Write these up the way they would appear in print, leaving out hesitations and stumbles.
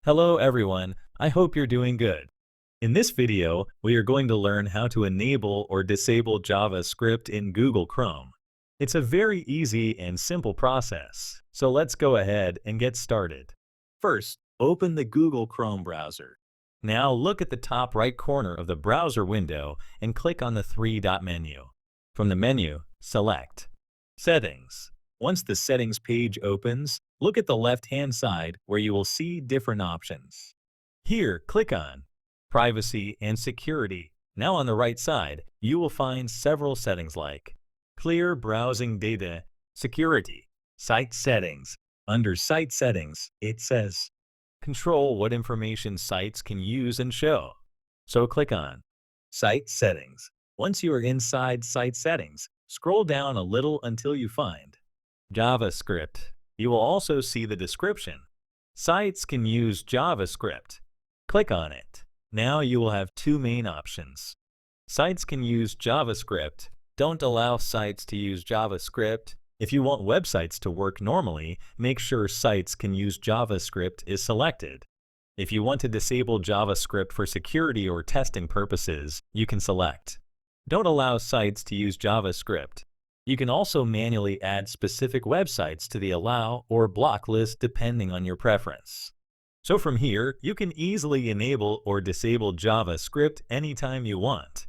Hello everyone, I hope you're doing good. In this video, we are going to learn how to enable or disable JavaScript in Google Chrome. It's a very easy and simple process, so let's go ahead and get started. First, open the Google Chrome browser. Now look at the top right corner of the browser window and click on the three-dot menu. From the menu, select Settings. Once the Settings page opens, look at the left-hand side where you will see different options. Here, click on Privacy and Security. Now on the right side, you will find several settings like Clear Browsing Data, Security, Site Settings. Under Site Settings, it says Control what information sites can use and show. So click on Site Settings. Once you are inside Site Settings, scroll down a little until you find JavaScript. You will also see the description. Sites can use JavaScript. Click on it. Now you will have two main options. Sites can use JavaScript. Don't allow sites to use JavaScript. If you want websites to work normally, make sure Sites can use JavaScript is selected. If you want to disable JavaScript for security or testing purposes, you can select Don't allow sites to use JavaScript. You can also manually add specific websites to the allow or block list depending on your preference. So from here, you can easily enable or disable JavaScript anytime you want.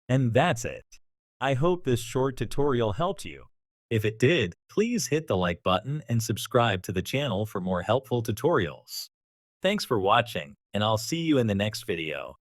And that's it. I hope this short tutorial helped you. If it did, please hit the like button and subscribe to the channel for more helpful tutorials. Thanks for watching, and I'll see you in the next video.